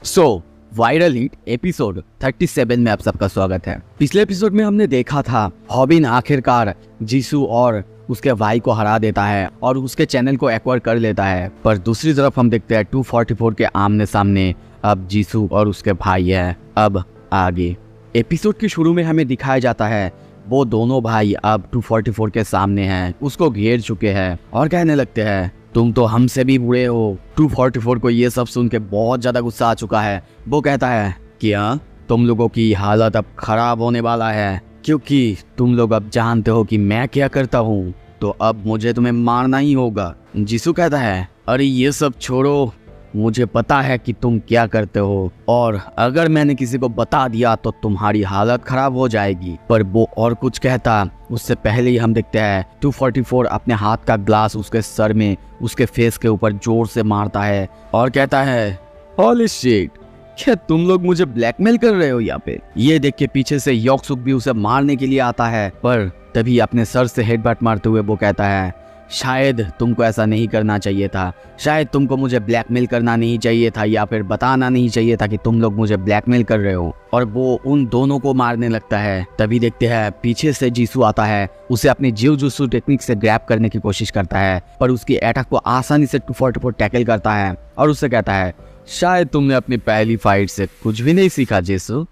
So viral hit episode 37 में आप सबका स्वागत है। पिछले एपिसोड में हमने देखा था हॉबिन आखिरकार जीसू और उसके भाई को हरा देता है और उसके चैनल को एक्वायर कर लेता है। पर दूसरी तरफ हम देखते हैं 244 के आमने सामने अब जीसू और उसके भाई है। अब आगे एपिसोड के शुरू में हमें दिखाया जाता है वो दोनों भाई अब 244 के सामने हैं, उसको घेर चुके हैं और कहने लगते हैं तुम तो हमसे भी बुरे हो। 244 को ये सब सुन के बहुत ज्यादा गुस्सा आ चुका है। वो कहता है क्या तुम लोगों की हालत अब खराब होने वाला है, क्योंकि तुम लोग अब जानते हो कि मैं क्या करता हूँ, तो अब मुझे तुम्हें मारना ही होगा। जीसू कहता है अरे ये सब छोड़ो, मुझे पता है कि तुम क्या करते हो और अगर मैंने किसी को बता दिया तो तुम्हारी हालत खराब हो जाएगी। पर वो और कुछ कहता उससे पहले ही हम देखते हैं 244 अपने हाथ का ग्लास उसके सर में उसके फेस के ऊपर जोर से मारता है और कहता है होली शिट, क्या तुम लोग मुझे ब्लैकमेल कर रहे हो यहाँ पे। ये देख के पीछे से योक्सुक भी उसे मारने के लिए आता है, पर तभी अपने सर से हेडबट मारते हुए वो कहता है शायद तुमको ऐसा नहीं करना चाहिए था, शायद तुमको मुझे ब्लैकमेल करना नहीं चाहिए था या फिर बताना नहीं चाहिए था कि तुम लोग मुझे ब्लैकमेल कर रहे हो। और वो उन दोनों को मारने लगता है। तभी देखते हैं पीछे से जीसू आता है, उसे अपनी जिउ-जुत्सु टेक्निक से ग्रैब करने की कोशिश करता है, पर उसकी अटैक को आसानी से 244 टैकल करता है और उससे कहता है शायद तुमने अपनी पहली फाइट से कुछ भी नहीं सीखा जीसू।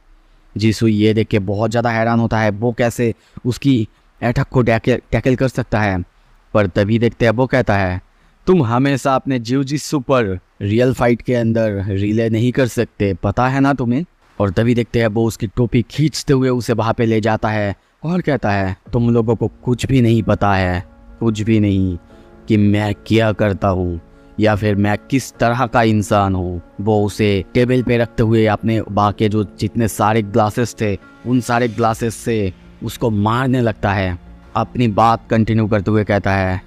जीसू ये देख के बहुत ज्यादा हैरान होता है वो कैसे उसकी अटैक को टैकल कर सकता है। पर तभी देखते हैं वो कहता है तुम हमेशा अपने जिउ-जित्सु पर रियल फाइट के अंदर रिले नहीं कर सकते, पता है ना तुम्हें। और तभी देखते हैं वो उसकी टोपी खींचते हुए उसे वहां पे ले जाता है और कहता है तुम लोगों को कुछ भी नहीं पता है, कुछ भी नहीं, कि मैं क्या करता हूँ या फिर मैं किस तरह का इंसान हूँ। वो उसे टेबल पे रखते हुए अपने बाकी जो जितने सारे ग्लासेस थे उन सारे ग्लासेस से उसको मारने लगता है। अपनी बात कंटिन्यू करते हुए कहता है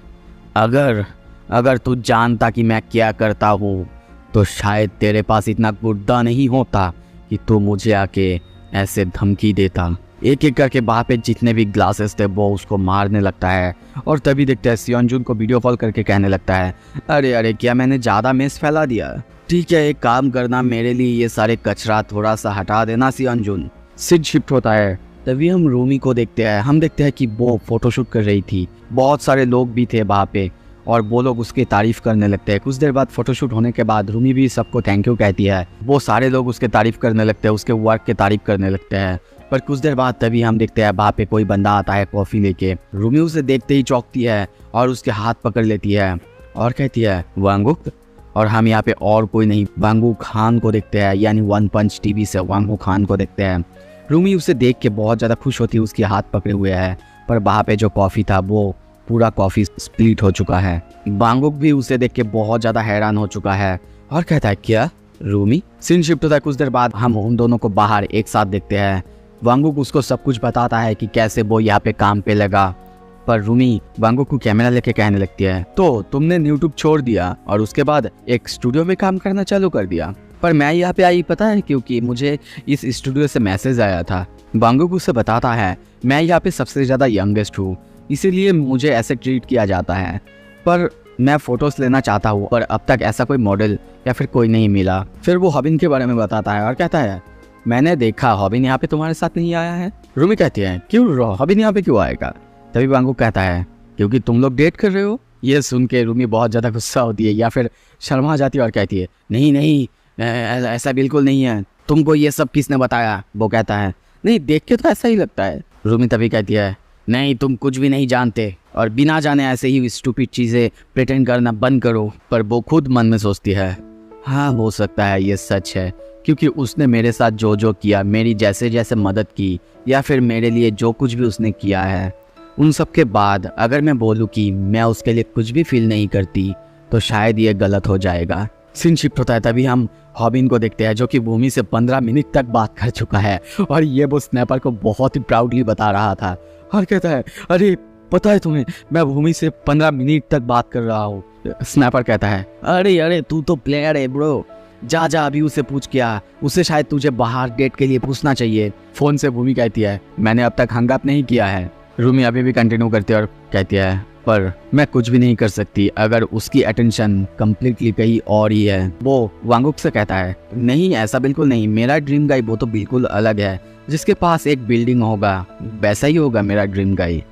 अगर तू जानता कि मैं क्या करता हूँ तो शायद तेरे पास इतना गुर्दा नहीं होता कि तू मुझे आके ऐसे धमकी देता। एक एक करके वहाँ पे जितने भी ग्लासेस थे वो उसको मारने लगता है। और तभी देखते हैं सियोंजुन को वीडियो कॉल करके कहने लगता है अरे क्या मैंने ज़्यादा मेस फैला दिया। ठीक है एक काम करना, मेरे लिए ये सारे कचरा थोड़ा सा हटा देना सियोंजुन। सीन शिफ्ट होता है। तभी हम रूमी को देखते हैं। हम देखते हैं कि वो फोटोशूट कर रही थी, बहुत सारे लोग भी थे वहाँ पे और वो लोग उसकी तारीफ करने लगते हैं। कुछ देर बाद फोटोशूट होने के बाद रूमी भी सबको थैंक यू कहती है। वो सारे लोग उसके तारीफ करने लगते हैं, उसके वर्क के तारीफ करने लगते हैं। पर कुछ देर बाद तभी हम देखते हैं वहाँ पे कोई बंदा आता है कॉफ़ी लेके। रूमी उसे देखते ही चौंकती है और उसके हाथ पकड़ लेती है और कहती है वांगुक। और हम यहाँ पे और कोई नहीं वांगू खान को देखते हैं, यानी वन पंच टीवी से वांगू खान को देखते हैं। रूमी उसे देख के बहुत ज़्यादा खुश होती है, उसके हाथ पकड़े हुए है, पर वहाँ पे जो कॉफ़ी था वो पूरा कॉफ़ी स्प्लिट हो चुका है। वांगुक भी उसे देख के बहुत ज़्यादा हैरान हो चुका है और कहता है क्या रूमी। सीन शिफ्ट होता है। कुछ देर बाद हम उन दोनों को बाहर एक साथ देखते हैं। वांगुक उसको सब कुछ बताता है कि कैसे वो यहाँ पे काम पे लगा, पर रूमी वांगुक को कैमरा लेके कहने लगती है तो तुमने यूट्यूब छोड़ दिया और उसके बाद एक स्टूडियो में काम करना चालू कर दिया। पर मैं यहाँ पे आई पता है क्योंकि मुझे इस स्टूडियो से मैसेज आया था। वांगुक उसे बताता है मैं यहाँ पे सबसे ज़्यादा यंगेस्ट हूँ, इसीलिए मुझे ऐसे ट्रीट किया जाता है, पर मैं फ़ोटोज़ लेना चाहता हूँ, पर अब तक ऐसा कोई मॉडल या फिर कोई नहीं मिला। फिर वो हॉबिन के बारे में बताता है और कहता है मैंने देखा हॉबिन यहाँ पे तुम्हारे साथ नहीं आया है। रूमी कहती है क्यों हॉबिन यहाँ पे क्यों आएगा। तभी वांगुक कहता है क्योंकि तुम लोग डेट कर रहे हो। ये सुन के रूमी बहुत ज़्यादा गुस्सा होती है या फिर शर्मा जाती है और कहती है नहीं ऐसा बिल्कुल नहीं है, तुमको ये सब किसने बताया। वो कहता है नहीं देख के तो ऐसा ही लगता है। रूमी तभी कहती है नहीं तुम कुछ भी नहीं जानते और बिना जाने ऐसे ही स्टूपिड चीज़ें प्रिटेंड करना बंद करो। पर वो खुद मन में सोचती है हाँ हो सकता है ये सच है, क्योंकि उसने मेरे साथ जो किया, मेरी जैसे मदद की या फिर मेरे लिए जो कुछ भी उसने किया है, उन सब के बाद अगर मैं बोलूँ कि मैं उसके लिए कुछ भी फील नहीं करती तो शायद ये गलत हो जाएगा। सीन शिफ्ट होता है। तभी हम हॉबिन को देखते हैं जो कि भूमि से 15 मिनट तक बात कर चुका है और ये वो स्नैपर को बहुत ही प्राउडली बता रहा था और कहता है अरे पता है तुम्हें मैं भूमि से 15 मिनट तक बात कर रहा हूँ। स्नैपर कहता है अरे तू तो प्लेयर है ब्रो, जा अभी उसे पूछ क्या, उसे शायद तुझे बाहर डेट के लिए पूछना चाहिए। फोन से भूमि कहती है मैंने अब तक हंगाप नहीं किया है। रूमी अभी भी कंटिन्यू करती है और कहती है पर मैं कुछ भी नहीं कर सकती अगर उसकी अटेंशन कम्प्लीटली कहीं और ही है। वो वांगुक से कहता है, नहीं ऐसा बिल्कुल नहीं, मेरा ड्रीम गाई वो तो बिल्कुल अलग है, जिसके पास एक बिल्डिंग होगा वैसा ही होगा मेरा ड्रीम गाई।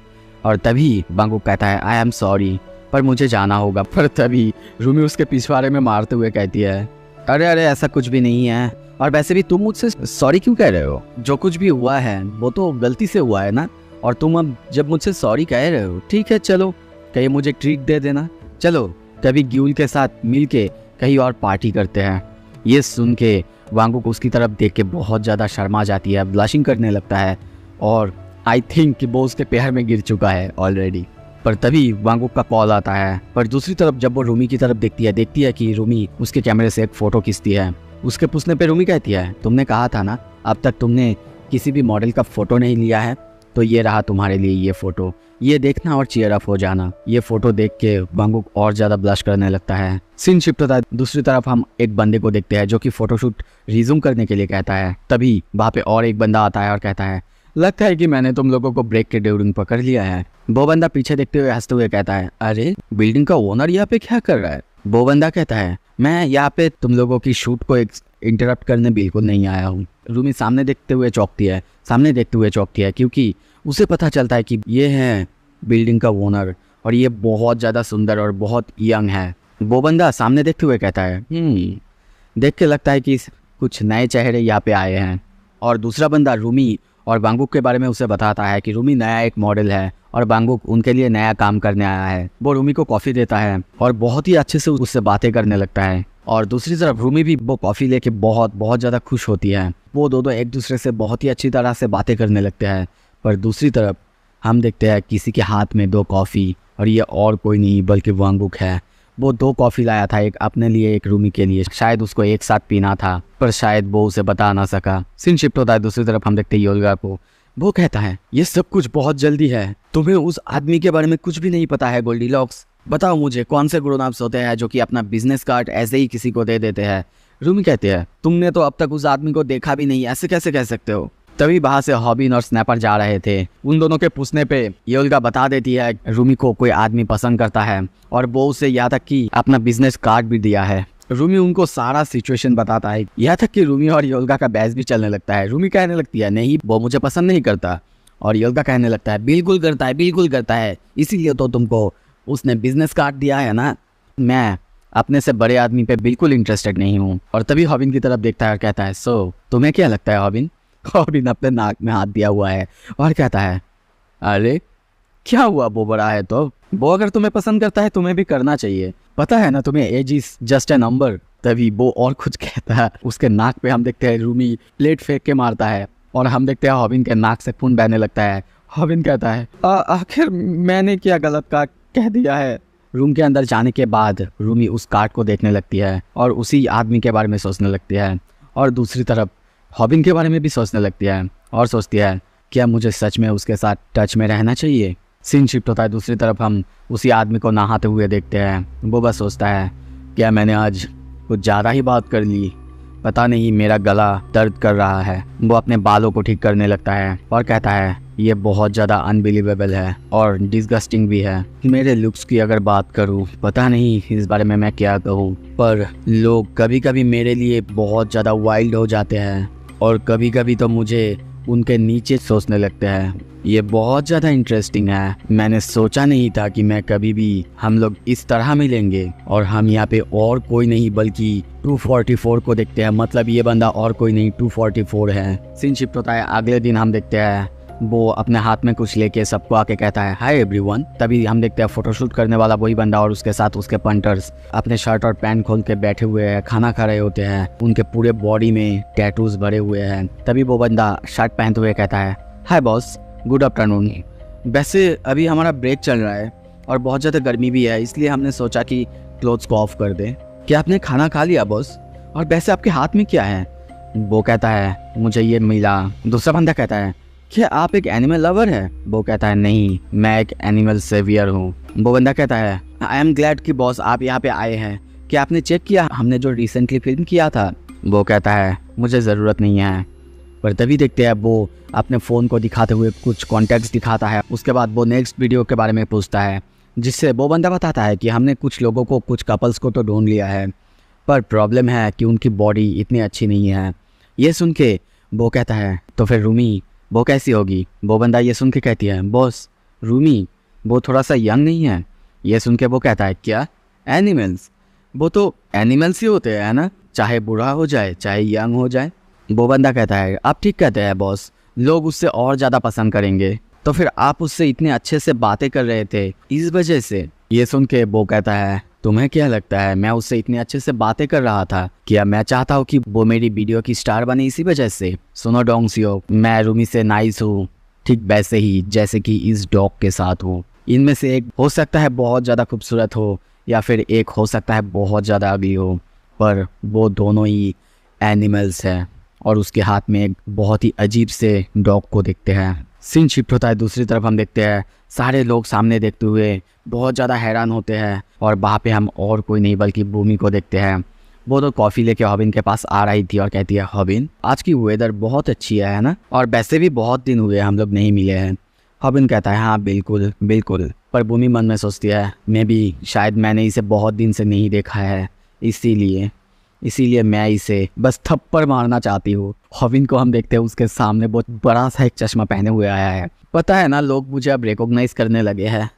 और तभी वांगुक कहता है, आई एम सॉरी पर मुझे जाना होगा। पर तभी रूमी उसके पिछवाड़े में मारते हुए कहती है, अरे अरे ऐसा कुछ भी नहीं है, और वैसे भी तुम मुझसे सॉरी क्यों कह रहे हो? जो कुछ भी हुआ है वो तो गलती से हुआ है ना, और तुम अब जब मुझसे सॉरी कह रहे हो, ठीक है चलो कहीं मुझे ट्रीट दे देना, चलो कभी ग्यूल के साथ मिलके कहीं और पार्टी करते हैं। ये सुन के वांगुक उसकी तरफ देख के बहुत ज़्यादा शर्मा जाती है, ब्लशिंग करने लगता है, और आई थिंक कि वो उसके पैर में गिर चुका है ऑलरेडी। पर तभी वांगुक का कॉल आता है। पर दूसरी तरफ जब वो रूमी की तरफ देखती है कि रूमी उसके कैमरे से एक फ़ोटो खींचती है। उसके पूछने पे रूमी कहती है, तुमने कहा था ना अब तक तुमने किसी भी मॉडल का फ़ोटो नहीं लिया है, तो ये रहा तुम्हारे लिए ये फ़ोटो, ये देखना और चीयर अप हो जाना। ये फ़ोटो देख के वांगुक और ज़्यादा ब्लश करने लगता है। सीन शिफ्ट होता है, दूसरी तरफ हम एक बंदे को देखते हैं जो कि फ़ोटोशूट रिज्यूम करने के लिए कहता है। तभी वहाँ पे और एक बंदा आता है और कहता है, लगता है कि मैंने तुम लोगों को ब्रेक के ड्यूरिंग पकड़ लिया है। वो बंदा पीछे देखते हुए हंसते हुए कहता है, अरे बिल्डिंग का ओनर यहाँ पे क्या कर रहा है? वो बंदा कहता है, मैं यहाँ पे तुम लोगों की शूट को इंटरप्ट करने बिल्कुल नहीं आया हूँ। रूमी सामने देखते हुए चौंकती है क्योंकि उसे पता चलता है कि ये है बिल्डिंग का ओनर और ये बहुत ज़्यादा सुंदर और बहुत यंग है। वो बंदा सामने देखते हुए कहता है, देख के लगता है कि कुछ नए चेहरे यहाँ पे आए हैं। और दूसरा बंदा रूमी और वांगुक के बारे में उसे बताता है कि रूमी नया एक मॉडल है और वांगुक उनके लिए नया काम करने आया है। वो रूमी को कॉफ़ी देता है और बहुत ही अच्छे से उससे बातें करने लगता है। और दूसरी तरफ रूमी भी वो कॉफ़ी लेके बहुत ज़्यादा खुश होती है। वो दोनों एक दूसरे से बहुत ही अच्छी तरह से बातें करने लगते हैं। पर दूसरी तरफ हम देखते हैं किसी के हाथ में 2 कॉफ़ी, और ये और कोई नहीं बल्कि वांगुक है। वो 2 कॉफ़ी लाया था, एक अपने लिए एक रूमी के लिए। शायद उसको एक साथ पीना था पर शायद वो उसे बता ना सका। सीन शिफ्ट होता है, दूसरी तरफ हम देखते हैं योल्गा को। वो कहता है, ये सब कुछ बहुत जल्दी है, तुम्हें उस आदमी के बारे में कुछ भी नहीं पता है गोल्डीलॉक्स। बताओ मुझे कौन से ग्रोन अप्स होते हैं जो कि अपना बिजनेस कार्ड ऐसे ही किसी को दे देते हैं? रूमी कहते हैं, तुमने तो अब तक उस आदमी को देखा भी नहीं, ऐसे कैसे कह सकते हो? तभी वहां से हॉबिन और स्नैपर जा रहे थे। उन दोनों के पूछने पे योल्गा बता देती है रूमी को कोई आदमी पसंद करता है और वो उसे यहाँ तक कि अपना बिजनेस कार्ड भी दिया है। रूमी उनको सारा सिचुएशन बताता है, यहाँ तक कि रूमी और योल्गा का बहस भी चलने लगता है। रूमी कहने लगती है, नहीं वो मुझे पसंद नहीं करता, और योल्गा कहने लगता है, बिल्कुल करता है, इसीलिए तो तुमको उसने बिजनेस कार्ड दिया है ना। मैं अपने से बड़े आदमी पे बिल्कुल इंटरेस्टेड नहीं हूँ। और तभी हॉबिन की तरफ देखता है और कहता है, सो तुम्हें क्या लगता है हॉबिन? हॉबिन अपने नाक में हाथ दिया हुआ है और कहता है, अरे क्या हुआ, वो बड़ा है तो वो अगर तुम्हें पसंद करता है तुम्हें भी करना चाहिए, पता है ना तुम्हें, age is just a number. तभी वो और कुछ कहता है। उसके नाक पे हम देखते हैं रूमी प्लेट फेंक के मारता है और हम देखते हैं हॉबिन के नाक से खून बहने लगता है। हॉबिन कहता है, आखिर मैंने क्या गलत कह दिया है? रूम के अंदर जाने के बाद रूमी उस कार्ड को देखने लगती है और उसी आदमी के बारे में सोचने लगती है, और दूसरी तरफ हॉबिन के बारे में भी सोचने लगती है और सोचती है, क्या मुझे सच में उसके साथ टच में रहना चाहिए? सीन शिफ्ट होता है, दूसरी तरफ हम उसी आदमी को नहाते हुए देखते हैं। वो बस सोचता है, क्या मैंने आज कुछ ज़्यादा ही बात कर ली, पता नहीं मेरा गला दर्द कर रहा है। वो अपने बालों को ठीक करने लगता है और कहता है, ये बहुत ज़्यादा अनबिलीवेबल है और डिस्गस्टिंग भी है। मेरे लुक्स की अगर बात करूँ, पता नहीं इस बारे में मैं क्या कहूँ, पर लोग कभी कभी मेरे लिए बहुत ज़्यादा वाइल्ड हो जाते हैं और कभी कभी तो मुझे उनके नीचे सोचने लगते हैं। ये बहुत ज़्यादा इंटरेस्टिंग है। मैंने सोचा नहीं था कि मैं कभी भी हम लोग इस तरह मिलेंगे, और हम यहाँ पे और कोई नहीं बल्कि 244 को देखते हैं। मतलब ये बंदा और कोई नहीं 244 है। सीन शिफ्ट होता है, अगले दिन हम देखते हैं वो अपने हाथ में कुछ लेके सबको आके कहता है, हाय एवरीवन। तभी हम देखते हैं फोटोशूट करने वाला वही बंदा और उसके साथ उसके पंटर्स अपने शर्ट और पैंट खोल के बैठे हुए हैं, खाना खा रहे होते हैं। उनके पूरे बॉडी में टैटूज भरे हुए हैं। तभी वो बंदा शर्ट पहनते हुए कहता है, हाय बॉस, गुड आफ्टरनून। वैसे अभी हमारा ब्रेक चल रहा है और बहुत ज़्यादा गर्मी भी है, इसलिए हमने सोचा कि क्लोथ्स को ऑफ कर दें। क्या आपने खाना खा लिया बॉस? और वैसे आपके हाथ में क्या है? वो कहता है, मुझे ये मिला। दूसरा बंदा कहता है, क्या आप एक एनिमल लवर है? वो कहता है, नहीं, मैं एक एनिमल सेवियर हूँ। वो बंदा कहता है, आई एम ग्लैड कि बॉस आप यहाँ पे आए हैं। क्या आपने चेक किया हमने जो रिसेंटली फिल्म किया था? वो कहता है, मुझे ज़रूरत नहीं है। पर तभी देखते हैं वो अपने फ़ोन को दिखाते हुए कुछ कॉन्टैक्ट्स दिखाता है। उसके बाद वो नेक्स्ट वीडियो के बारे में पूछता है। जिससे वो बंदा बताता है कि हमने कुछ लोगों को, कुछ कपल्स को तो ढूंढ लिया है, पर प्रॉब्लम है कि उनकी बॉडी इतनी अच्छी नहीं है। ये सुन के वो कहता है तो फिर रूमी वो कैसी होगी। वो बंदा ये सुन के कहती है बॉस रूमी वो थोड़ा सा यंग नहीं है। ये सुन के वो कहता है क्या एनिमल्स, वो तो एनिमल्स ही होते हैं ना, चाहे बूढ़ा हो जाए चाहे यंग हो जाए। वो बंदा कहता है आप ठीक कहते हैं बॉस, लोग उससे और ज़्यादा पसंद करेंगे, तो फिर आप उससे इतने अच्छे से बातें कर रहे थे इस वजह से। ये सुन के वो कहता है तुम्हें क्या लगता है मैं उससे इतने अच्छे से बातें कर रहा था, क्या मैं चाहता हूँ कि वो मेरी वीडियो की स्टार बने इसी वजह से। सुनो डोंगसियो, मैं रूमी से नाइस हूँ ठीक वैसे ही जैसे कि इस डॉग के साथ हूँ। इनमें से एक हो सकता है बहुत ज़्यादा खूबसूरत हो या फिर एक हो सकता है बहुत ज़्यादा अगली हो, पर वो दोनों ही एनिमल्स हैं। और उसके हाथ में एक बहुत ही अजीब से डॉग को देखते हैं। सीन शिफ्ट होता है, दूसरी तरफ हम देखते हैं सारे लोग सामने देखते हुए बहुत ज़्यादा हैरान होते हैं और वहाँ पे हम और कोई नहीं बल्कि भूमि को देखते हैं। वो तो कॉफ़ी लेके हॉबिन के पास आ रही थी और कहती है हॉबिन आज की वेदर बहुत अच्छी है ना, और वैसे भी बहुत दिन हुए हम लोग नहीं मिले हैं। हॉबिन कहता है हाँ बिल्कुल बिल्कुल, पर भूमि मन में सोचती है मैं भी शायद मैंने इसे बहुत दिन से नहीं देखा है, इसीलिए मैं इसे बस थप्पड़ मारना चाहती हूँ। हॉबिन को हम देखते हैं उसके सामने बहुत बड़ा सा एक चश्मा पहने हुए आया है। पता है ना लोग मुझे अब रिकॉग्नाइज करने लगे हैं।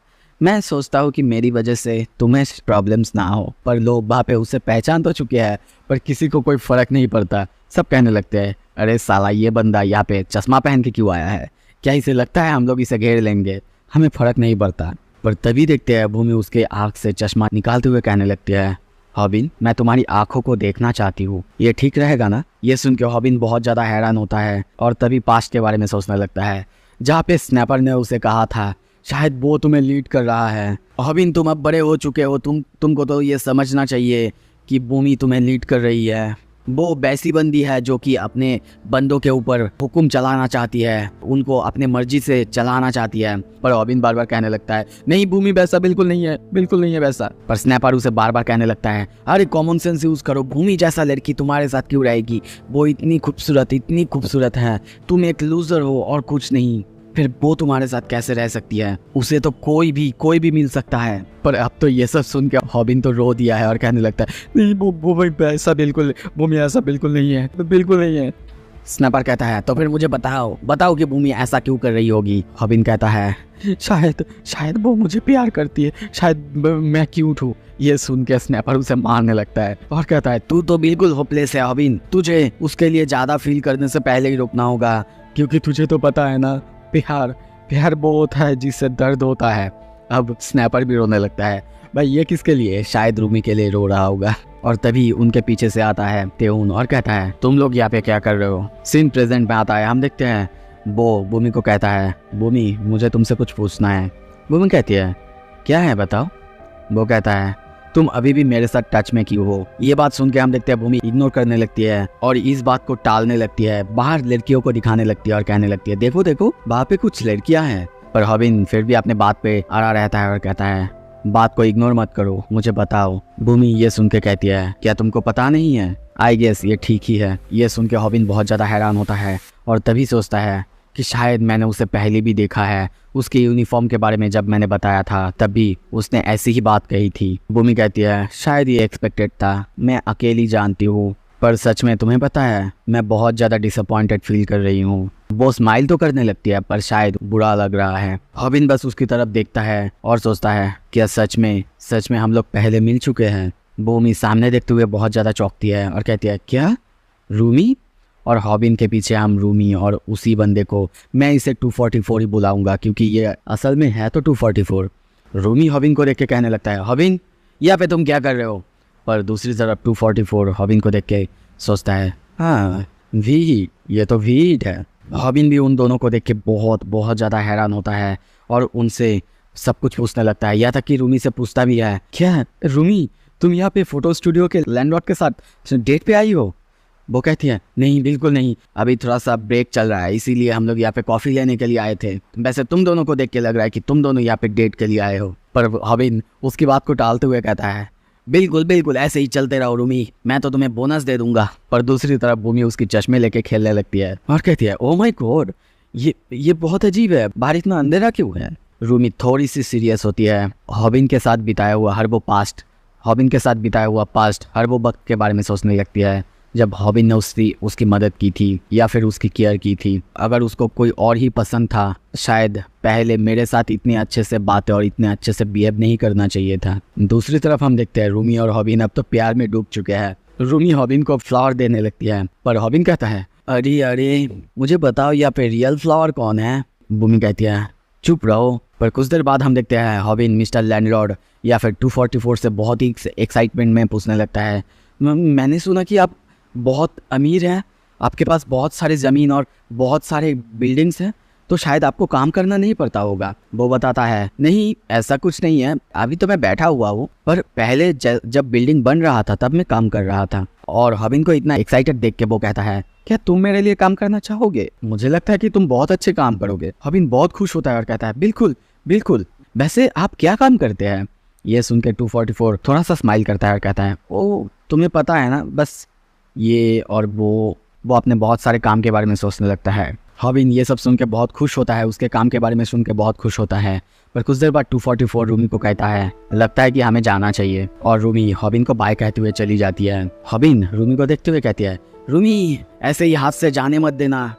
मैं सोचता हूँ कि मेरी वजह से तुम्हें प्रॉब्लम्स ना हो, पर लोग वहाँ पे उसे पहचान तो चुके हैं पर किसी को कोई फ़र्क नहीं पड़ता। सब कहने लगते हैं अरे साला ये बंदा यहाँ पे चश्मा पहन के क्यों आया है, क्या इसे लगता है हम लोग इसे घेर लेंगे, हमें फ़र्क नहीं पड़ता। पर तभी देखते हैं भूमि उसके आँख से चश्मा निकालते हुए कहने लगती है हॉबिन मैं तुम्हारी आंखों को देखना चाहती हूँ, ये ठीक रहेगा ना। ये सुन के हॉबिन बहुत ज़्यादा हैरान होता है और तभी पास्ट के बारे में सोचने लगता है जहाँ पे स्नैपर ने उसे कहा था शायद वो तुम्हें लीड कर रहा है। हॉबिन तुम अब बड़े हो चुके हो, तुमको तो ये समझना चाहिए कि भूमि तुम्हें लीड कर रही है। वो वैसी बंदी है जो कि अपने बंदों के ऊपर हुक्म चलाना चाहती है, उनको अपने मर्जी से चलाना चाहती है। पर हॉबिन बार बार कहने लगता है नहीं भूमि वैसा बिल्कुल नहीं है वैसा। पर स्नैपर उसे बार बार कहने लगता है अरे कॉमन सेंस यूज करो, भूमि जैसा लड़की तुम्हारे साथ क्यों रहेगी, वो इतनी खूबसूरत है, तुम एक लूजर हो और कुछ नहीं, फिर वो तुम्हारे साथ कैसे रह सकती है, उसे तो कोई भी मिल सकता है। पर अब तो ये सब सुन के हॉबिन तो रो दिया है और कहने लगता है नहीं वो ऐसा बिल्कुल नहीं है। स्नैपर कहता है तो फिर मुझे बताओ कि भूमि ऐसा क्यों कर रही होगी। हॉबिन कहता है शायद वो मुझे प्यार करती है, शायद मैं क्यूट हूँ। ये सुन के स्नैपर उसे मारने लगता है और कहता है तू तो बिल्कुल होपलेस है हॉबिन, तुझे उसके लिए ज़्यादा फील करने से पहले ही रुकना होगा, क्योंकि तुझे तो पता है ना प्यार वो होता है जिससे दर्द होता है। अब स्नैपर भी रोने लगता है भाई ये किसके लिए, शायद रूमी के लिए रो रहा होगा। और तभी उनके पीछे से आता है तेउन और कहता है तुम लोग यहाँ पे क्या कर रहे हो। सीन प्रेजेंट में आता है, हम देखते हैं वो भूमि को कहता है भूमि मुझे तुमसे कुछ पूछना है। भूमि कहती है क्या है बताओ। वो कहता है तुम अभी भी मेरे साथ टच में क्यों हो। ये बात सुन के हम देखते हैं भूमि इग्नोर करने लगती है और इस बात को टालने लगती है, बाहर लड़कियों को दिखाने लगती है और कहने लगती है देखो वहाँ पे कुछ लड़कियां हैं। पर हॉबिन फिर भी अपने बात पे अड़ा रहता है और कहता है बात को इग्नोर मत करो, मुझे बताओ। भूमि ये सुन के कहती है क्या तुमको पता नहीं है, आई गेस ये ठीक ही है। ये सुन के हॉबिन बहुत ज़्यादा हैरान होता है और तभी सोचता है कि शायद मैंने उसे पहले भी देखा है, उसके यूनिफॉर्म के बारे में जब मैंने बताया था तब भी उसने ऐसी ही बात कही थी। भूमि कहती है शायद ये एक्सपेक्टेड था, मैं अकेली जानती हूँ, पर सच में तुम्हें पता है मैं बहुत ज़्यादा डिसअपॉइंटेड फील कर रही हूँ। वो स्माइल तो करने लगती है पर शायद बुरा लग रहा है। हॉबिन बस उसकी तरफ देखता है और सोचता है क्या सच में हम लोग पहले मिल चुके हैं। भूमि सामने देखते हुए बहुत ज़्यादा चौंकती है और कहती है क्या रूमी। और हॉबिन के पीछे हम रूमी और उसी बंदे को, मैं इसे 244 ही बुलाऊंगा क्योंकि ये असल में है तो 244। रूमी हॉबिन को देख के कहने लगता है हॉबिन यहाँ पे तुम क्या कर रहे हो। पर दूसरी तरफ 244 हॉबिन को देख के सोचता है हाँ वीट, ये तो वीट है। हॉबिन भी उन दोनों को देख के बहुत ज़्यादा हैरान होता है और उनसे सब कुछ पूछने लगता है, यहाँ तक कि रूमी से पूछता भी है क्या रूमी तुम यहाँ पे फोटो स्टूडियो के लैंडलॉर्ड के साथ डेट पे आई हो। वो कहती है नहीं बिल्कुल नहीं, अभी थोड़ा सा ब्रेक चल रहा है इसीलिए हम लोग यहाँ पे कॉफ़ी लेने के लिए आए थे, वैसे तुम दोनों को देख के लग रहा है कि तुम दोनों यहाँ पे डेट के लिए आए हो। पर हॉबिन उसकी बात को टालते हुए कहता है बिल्कुल ऐसे ही चलते रहो रूमी, मैं तो तुम्हें बोनस दे दूंगा। पर दूसरी तरफ भूमि उसकी चश्मे लेके खेलने लगती है और कहती है ओ माय गॉड ये बहुत अजीब है, बाहर इतना अंधेरा क्यों है। रूमी थोड़ी सी सीरियस होती है। हॉबिन के साथ बिताया हुआ पास्ट हर वो वक्त के बारे में सोचने लगती है जब हॉबिन ने उसकी मदद की थी या फिर उसकी केयर की थी। अगर उसको कोई और ही पसंद था, शायद पहले मेरे साथ इतने अच्छे से बातें और इतने अच्छे से बिहेव नहीं करना चाहिए था। दूसरी तरफ हम देखते हैं रूमी और हॉबिन अब तो प्यार में डूब चुके हैं। रूमी हॉबिन को फ्लावर देने लगती है, पर हॉबिन कहता है, अरे मुझे बताओ यहाँ पे रियल फ्लावर कौन है। भूमि कहती है, चुप रहो। पर कुछ देर बाद हम देखते हैं हॉबिन मिस्टर लैंडलॉर्ड या फिर 244 से बहुत ही एक्साइटमेंट में पूछने लगता है, मैंने सुना कि आप बहुत अमीर हैं, आपके पास बहुत सारे ज़मीन और बहुत सारे बिल्डिंग्स हैं, तो शायद आपको काम करना नहीं पड़ता होगा। वो बताता है, नहीं ऐसा कुछ नहीं है, अभी तो मैं बैठा हुआ हूँ, पर पहले जब बिल्डिंग बन रहा था तब मैं काम कर रहा था। और हॉबिन को इतना एक्साइटेड देख के वो कहता है, क्या तुम मेरे लिए काम करना चाहोगे? मुझे लगता है कि तुम बहुत अच्छे काम करोगे। हॉबिन बहुत खुश होता है और कहता है, बिल्कुल बिल्कुल। वैसे आप क्या काम करते हैं? ये सुन के 244 थोड़ा सा स्माइल करता है और कहता है, ओ तुम्हें पता है ना, बस ये और वो अपने बहुत सारे काम के बारे में सोचने लगता है। हॉबिन ये सब सुन के बहुत खुश होता है, उसके काम के बारे में सुन के बहुत खुश होता है। पर कुछ देर बाद 244 रूमी को कहता है, लगता है कि हमें जाना चाहिए। और रूमी हॉबिन को बाय कहते हुए चली जाती है। हॉबिन रूमी को देखते हुए कहती है, रूमी ऐसे ही हाथ से जाने मत देना,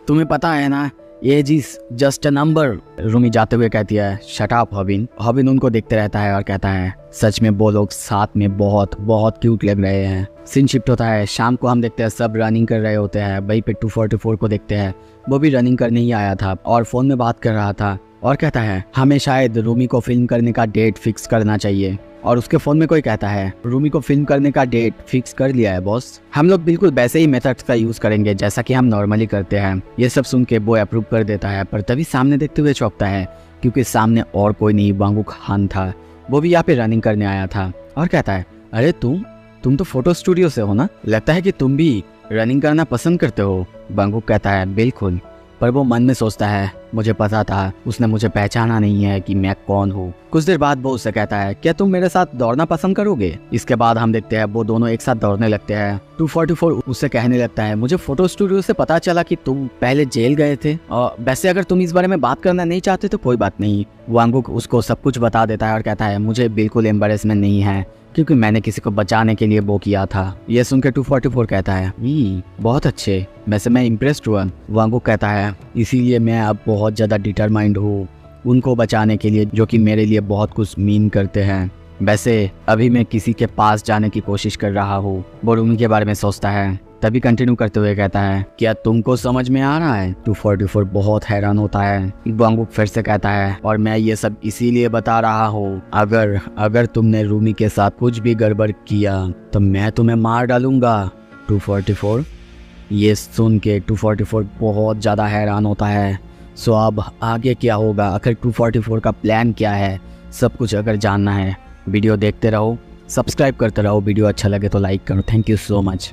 तुम्हें पता है ना age is just a number. Rumi जाते हुए कहती है, शट अप हॉबिन। हॉबिन उनको देखते रहता है और कहता है, सच में वो लोग साथ में बहुत बहुत क्यूट लग रहे हैं। सीन शिफ्ट होता है, शाम को हम देखते हैं सब रनिंग कर रहे होते हैं। वहीं पे 244 को देखते हैं, वो भी रनिंग करने ही आया था और फ़ोन में बात कर रहा था और कहता है, हमें शायद रूमी को फिल्म करने का डेट फिक्स करना चाहिए। और उसके फ़ोन में कोई कहता है, रूमी को फिल्म करने का डेट फिक्स कर लिया है बॉस, हम लोग बिल्कुल वैसे ही मेथड्स का यूज़ करेंगे जैसा कि हम नॉर्मली करते हैं। ये सब सुन के वो अप्रूव कर देता है, पर तभी सामने देखते हुए चौंकता है क्योंकि सामने और कोई नहीं, वांगू खान था। वो भी यहाँ पे रनिंग करने आया था और कहता है, अरे तुम तो फोटो स्टूडियो से हो ना, लगता है कि तुम भी रनिंग करना पसंद करते हो। वांगू कहता है, बिल्कुल। पर वो मन में सोचता है, मुझे पता था उसने मुझे पहचाना नहीं है कि मैं कौन हूँ। कुछ देर बाद वो उससे कहता है, क्या तुम मेरे साथ दौड़ना पसंद करोगे? इसके बाद हम देखते हैं वो दोनों एक साथ दौड़ने लगते हैं। 244 उससे कहने लगता है, मुझे फोटो स्टूडियो से पता चला कि तुम पहले जेल गए थे, और वैसे अगर तुम इस बारे में बात करना नहीं चाहते तो कोई बात नहीं। वांगुक उसको सब कुछ बता देता है और कहता है, मुझे बिल्कुल एम्बैरेसमेंट नहीं है क्योंकि मैंने किसी को बचाने के लिए वो किया था। ये सुनकर 244 कहता है, बहुत अच्छे, वैसे मैं इम्प्रेस्ड हुआ। वांगुक कहता है, इसीलिए मैं अब बहुत ज़्यादा डिटरमाइंड हूँ उनको बचाने के लिए, जो कि मेरे लिए बहुत कुछ मीन करते हैं। वैसे अभी मैं किसी के पास जाने की कोशिश कर रहा हूँ। वो रूमी के बारे में सोचता है, तभी कंटिन्यू करते हुए कहता है, क्या तुमको समझ में आ रहा है? 244 बहुत हैरान होता है। वांगुक फिर से कहता है, और मैं ये सब इसीलिए बता रहा हूँ, अगर तुमने रूमी के साथ कुछ भी गड़बड़ किया तो मैं तुम्हें मार डालूंगा। 244 ये सुन के 244 बहुत ज़्यादा हैरान होता है। सो अब आगे क्या होगा, आखिर 244 का प्लान क्या है, सब कुछ अगर जानना है वीडियो देखते रहो, सब्सक्राइब करते रहो। वीडियो अच्छा लगे तो लाइक करो। Thank you so much.